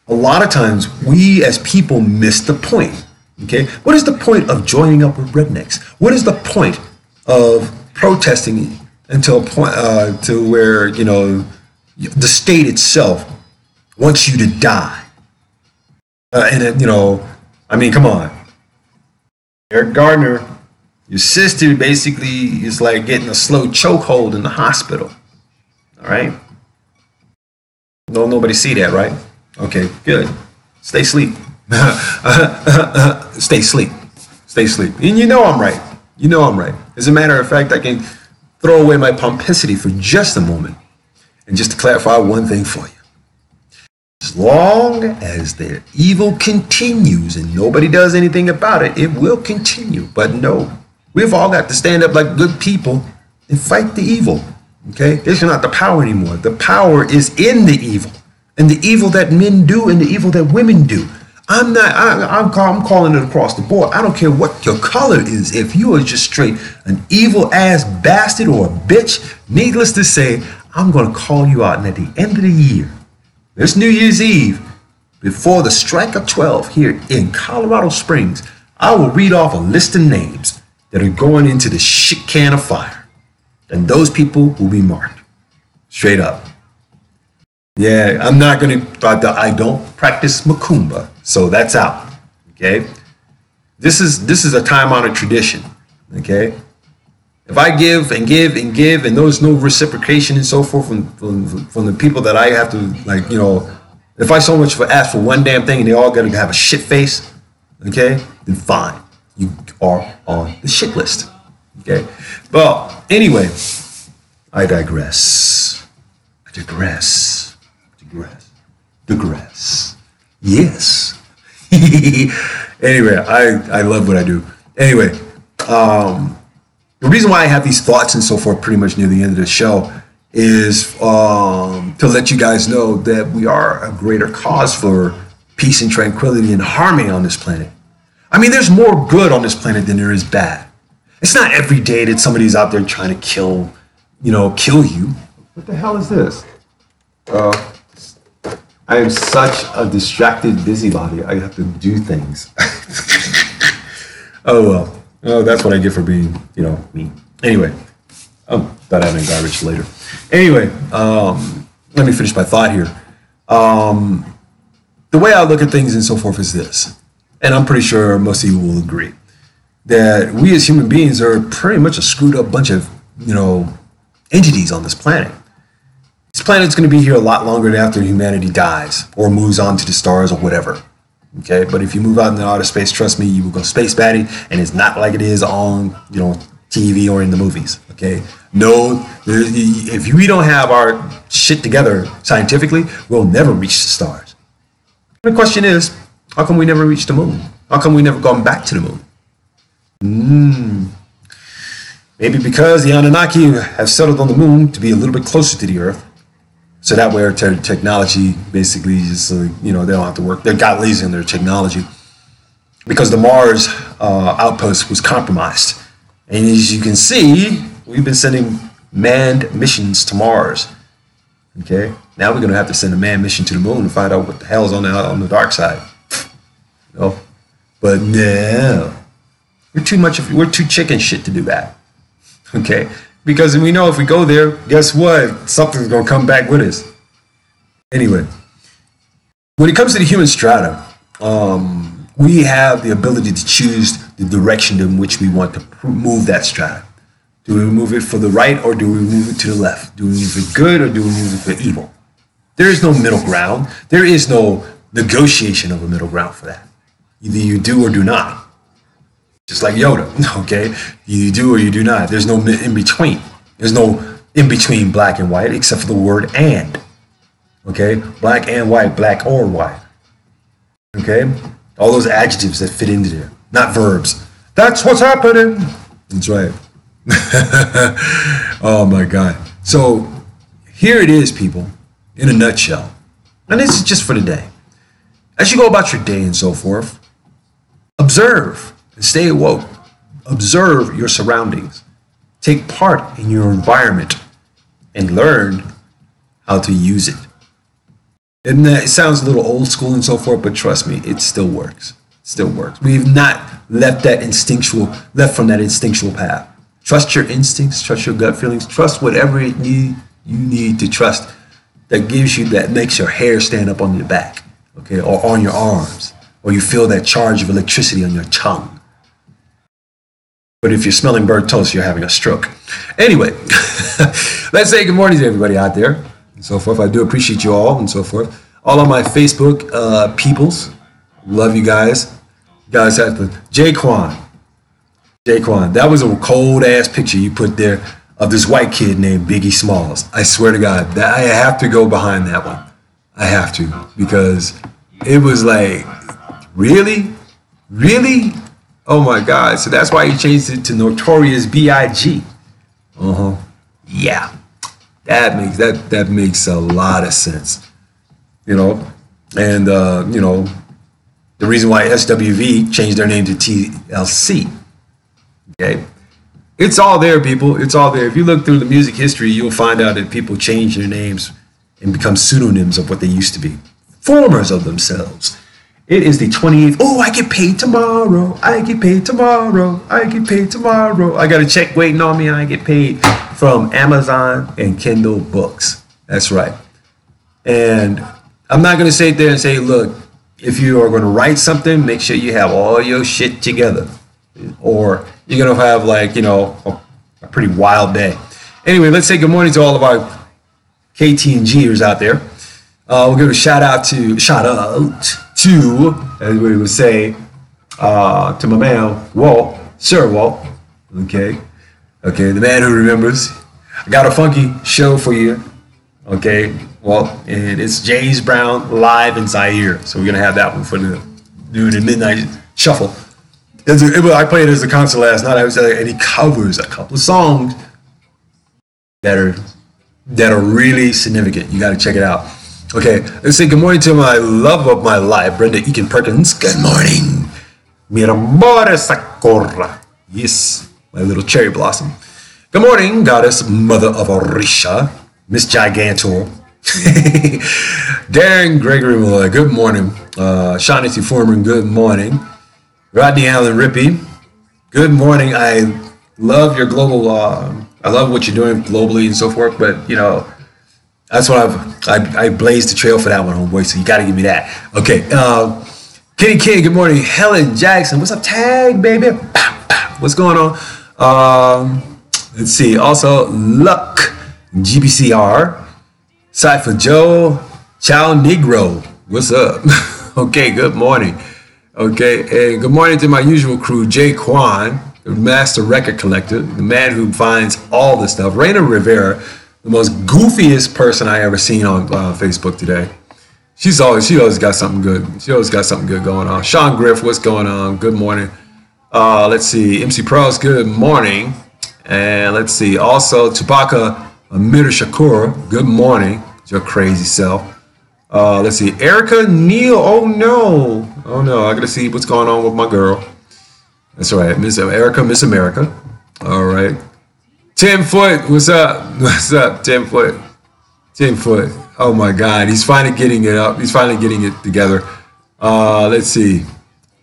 a lot of times we as people miss the point. Okay, what is the point of joining up with rednecks? What is the point of protesting until a point to where the state itself wants you to die? Come on, Eric Gardner, your sister basically is like getting a slow chokehold in the hospital. All right, nobody see that, right? Okay, good. Stay asleep. Stay asleep. Stay asleep. And you know I'm right. You know I'm right. As a matter of fact, I can throw away my pomposity for just a moment and just to clarify one thing for you. As long as the evil continues and nobody does anything about it, it will continue. But no, we've all got to stand up like good people and fight the evil. Okay? This is not the power anymore. The power is in the evil. And the evil that men do and the evil that women do. I'm calling it across the board. I don't care what your color is. If you are just straight an evil ass bastard or a bitch, needless to say, I'm going to call you out. And at the end of the year, this New Year's Eve, before the strike of 12 here in Colorado Springs, I will read off a list of names that are going into the shit can of fire. And those people will be marked. Straight up. Yeah, I'm not going to, I don't practice Macumba, so that's out. Okay? This is a time-honored tradition. Okay? If I give and give and give and there's no reciprocation and so forth from the people that I have to, like, you know, if I so much ask for one damn thing and they all got to have a shit face, okay, then fine. You are on the shit list. Okay? Well, anyway, I digress. Digress. Yes. Anyway, I love what I do. Anyway, the reason why I have these thoughts and so forth pretty much near the end of the show is to let you guys know that we are a greater cause for peace and tranquility and harmony on this planet. I mean, there's more good on this planet than there is bad. It's not every day that somebody's out there trying to kill you. What the hell is this? I am such a distracted busybody. I have to do things. Oh, well. Oh, that's what I get for being, me. Anyway, thought I had garbage later. Anyway, let me finish my thought here. The way I look at things and so forth is this, and I'm pretty sure most of you will agree, that we as human beings are pretty much a screwed up bunch of, entities on this planet. This planet's going to be here a lot longer after humanity dies or moves on to the stars or whatever. Okay, but if you move out into outer space, trust me, you will go space batty, and it's not like it is on, TV or in the movies. Okay, no, if we don't have our shit together scientifically, we'll never reach the stars. The question is, how come we never reached the moon? How come we never gone back to the moon? Maybe because the Anunnaki have settled on the moon to be a little bit closer to the Earth. So that way our technology basically is, they don't have to work. They got lazy in their technology because the Mars outpost was compromised. And as you can see, we've been sending manned missions to Mars. Okay, now we're going to have to send a manned mission to the moon to find out what the hell is on the dark side. But no, we're too chicken shit to do that. Okay. Because we know if we go there, guess what? Something's going to come back with us. Anyway, when it comes to the human strata, we have the ability to choose the direction in which we want to move that strata. Do we move it for the right or do we move it to the left? Do we move it good or do we move it for evil? There is no middle ground. There is no negotiation of a middle ground for that. Either you do or do not. Just like Yoda, okay? You do or you do not. There's no in between. There's no in between black and white except for the word and. Okay? Black and white, black or white. Okay? All those adjectives that fit into there, not verbs. That's what's happening. That's right. Oh my God. So here it is, people, in a nutshell. And this is just for the day. As you go about your day and so forth, observe. And stay awoke. Observe your surroundings. Take part in your environment and learn how to use it. And it sounds a little old school and so forth, but trust me, it still works. It still works. We've not left from that instinctual path. Trust your instincts, trust your gut feelings, trust whatever you need to trust that makes your hair stand up on your back, okay, or on your arms, or you feel that charge of electricity on your tongue. But if you're smelling burnt toast, you're having a stroke. Anyway, let's say good morning to everybody out there and so forth. I do appreciate you all and so forth. All of my Facebook peoples, Love you guys. You guys have to. Jaquan. That was a cold ass picture you put there of this white kid named Biggie Smalls. I swear to God, that I have to go behind that one. I have to, because it was like, really? Oh my God. So that's why he changed it to Notorious B.I.G. Yeah. That makes a lot of sense. You know? And you know, the reason why SWV changed their name to TLC. Okay? It's all there, people. It's all there. If you look through the music history, you'll find out that people change their names and become pseudonyms of what they used to be. Formers of themselves. It is the 28th. Oh, I get paid tomorrow. I got a check waiting on me, and I get paid from Amazon and Kindle books. That's right. And I'm not going to sit there and say, look, if you are going to write something, make sure you have all your shit together. Or you're going to have, like, you know, a pretty wild day. Anyway, let's say good morning to all of our Ktngers out there. We'll give a shout out to, as we would say, to my man, Walt, Sir Walt. Okay, the man who remembers. I got a funky show for you. Okay, Walt, and it's James Brown live in Zaire. So we're going to have that one for during the midnight shuffle. I played it as a concert last night. And he covers a couple of songs that are really significant. You got to check it out. Okay, let's say good morning to my love of my life, Brenda Eakin Perkins. Good morning. Mi amore Sakura. Yes, my little cherry blossom. Good morning, goddess, mother of Orisha, Miss Gigantor. Darren Gregory Malloy, good morning. Shaughnessy Foreman, good morning. Rodney Allen Rippey, good morning. I love your global, I love what you're doing globally and so forth, but, you know, that's what I blazed the trail for that one, homeboy, so you got to give me that. Okay, Kenny King, good morning. Helen Jackson, what's up, tag, baby? What's going on? Let's see, also, Luck, GBCR, Cypher Joe, Chow Negro, what's up? Okay, good morning. Okay, and good morning to my usual crew, Jay Kwan, the master record collector, the man who finds all this stuff. Raina Rivera, the most goofiest person I ever seen on Facebook today. She always got something good. She always got something good going on. Sean Griff, what's going on? Good morning. Let's see, MC Pros, good morning. And let's see, also Tupaka Amir Shakur, good morning. Your crazy self. Let's see, Erica Neal. Oh no, I gotta see what's going on with my girl. That's right, Miss Erica, Miss America. All right. 10 Foot, what's up? What's up, 10 Foot? 10 Foot. Oh my God, he's finally getting it up. He's finally getting it together. Let's see.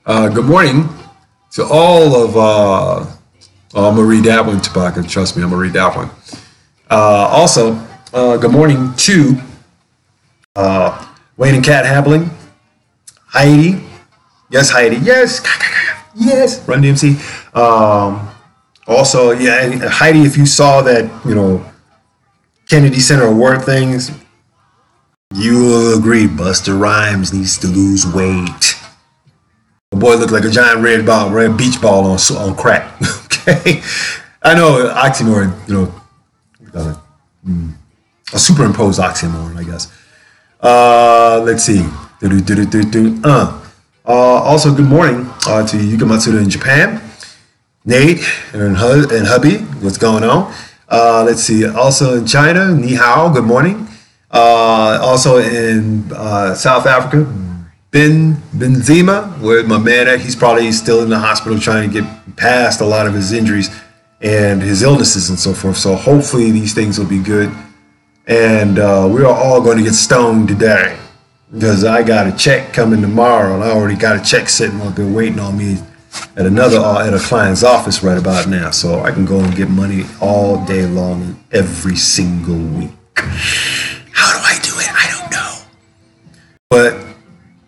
Good morning to all of. I'm gonna read that one, Tobacco. Trust me, I'm gonna read that one. Also, good morning to Wayne and Kat Habling, Heidi. Yes, Heidi. Yes. Run DMC. Also, yeah, and Heidi, if you saw that, you know, Kennedy Center Award things, you will agree Busta Rhymes needs to lose weight. The boy looked like a giant red beach ball on crack. Okay, I know, oxymoron, you know, a superimposed oxymoron, I guess. Let's see. Also, good morning to Yuka Matsuda in Japan. Nate and hubby, what's going on? Let's see. Also in China, Ni Hao, good morning. Also in South Africa, Benzema, where my man at, he's probably still in the hospital trying to get past a lot of his injuries and his illnesses and so forth. So hopefully these things will be good. And we are all going to get stoned today because I got a check coming tomorrow, and I already got a check sitting up there waiting on me at a client's office right about now, so I can go and get money all day long, every single week. How do I do it? I don't know. But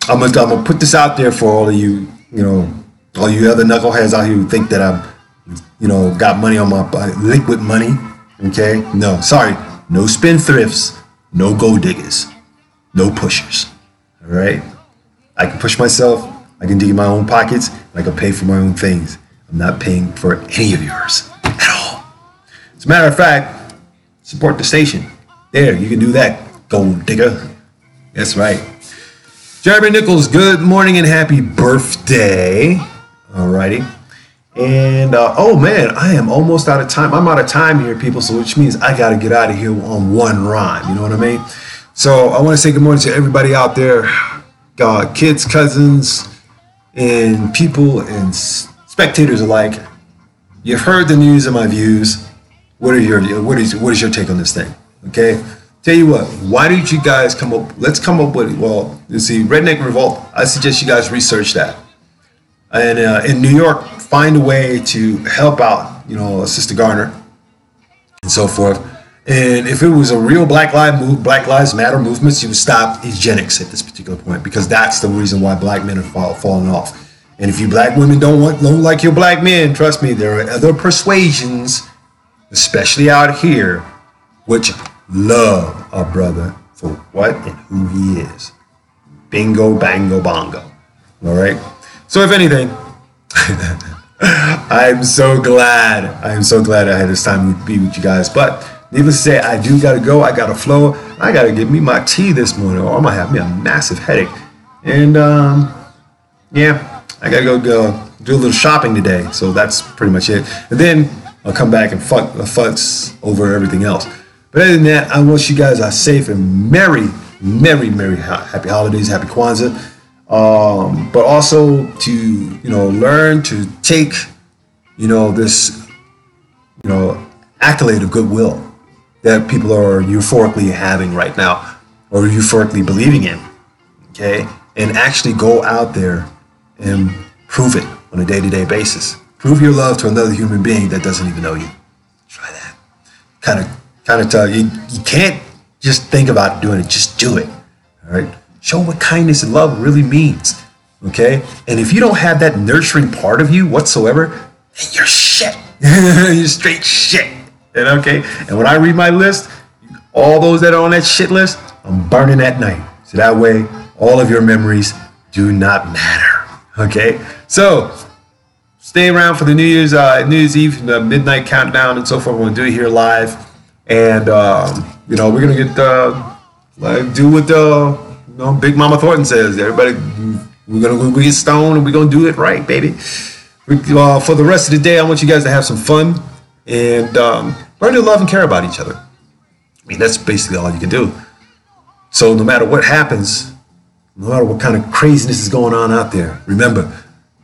I'm gonna put this out there for all of you, you know, all you other knuckleheads out here who think that I'm, you know, got money on my liquid money. Okay, no, sorry, no spendthrifts, no gold diggers, no pushers. All right, I can push myself. I can dig in my own pockets. And I can pay for my own things. I'm not paying for any of yours at all. As a matter of fact, support the station. There, you can do that, gold digger. That's right. Jeremy Nichols, good morning and happy birthday. Alrighty. And, oh man, I am almost out of time. I'm out of time here, people, so which means I got to get out of here on one rhyme. You know what I mean? So I want to say good morning to everybody out there, kids, cousins, and people and spectators alike. You've heard the news and my views. What is your take on this thing? Okay? Tell you what, why don't you guys let's come up with, well, you see, Redneck Revolt, I suggest you guys research that. And in New York, find a way to help out, Sister Garner and so forth. And if it was a real Black Lives Matter movement, you would stop eugenics at this particular point, because that's the reason why black men are falling off. And if you black women don't like your black men, trust me, there are other persuasions, especially out here, which love our brother for what and who he is. Bingo, bango, bongo. All right. So if anything, I'm so glad I had this time to be with you guys. But needless to say, I do got to go. I got to flow. I got to get me my tea this morning, or I'm going to have me a massive headache. And yeah, I got to go do a little shopping today. So that's pretty much it. And then I'll come back and fuss over everything else. But other than that, I wish you guys are safe and merry, happy holidays, happy Kwanzaa. But also to, learn to take, this, accolade of goodwill that people are euphorically having right now, or euphorically believing in, okay? And actually go out there and prove it on a day-to-day basis. Prove your love to another human being that doesn't even know you. Try that. Kind of tell you can't just think about doing it, just do it. All right. Show what kindness and love really means. Okay. And if you don't have that nurturing part of you whatsoever, then you're shit. You're straight shit. And okay. And when I read my list, all those that are on that shit list, I'm burning at night. So that way, all of your memories do not matter. Okay. So stay around for the New Year's Eve, the midnight countdown and so forth. We're going to do it here live. And, we're going to get, do what, Big Mama Thornton says. Everybody, we're going to get stoned and we're going to do it right, baby. For the rest of the day, I want you guys to have some fun and learn to love and care about each other. I mean, that's basically all you can do. So no matter what happens, no matter what kind of craziness is going on out there, remember,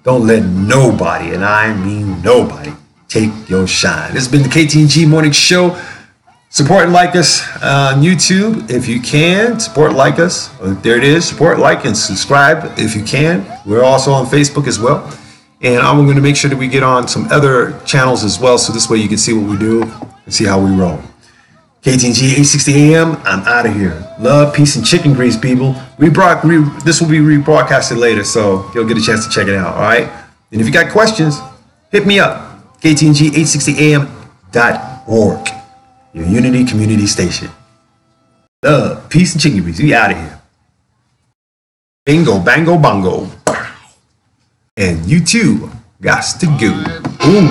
don't let nobody, and I mean nobody, take your shine. This has been the Ktng Morning Show. Support and like us on YouTube if you can. Support, like us. There it is. Support, like, and subscribe if you can. We're also on Facebook as well. And I'm going to make sure that we get on some other channels as well, so this way you can see what we do and see how we roll. Ktng 860 AM. I'm out of here. Love, peace, and chicken grease, people. This will be rebroadcasted later, so you'll get a chance to check it out. All right. And if you got questions, hit me up. Ktng860am.org. Your Unity Community Station. Love, peace, and chicken grease. We out of here. Bingo, bango, bongo. And you too, gots to go. Boom.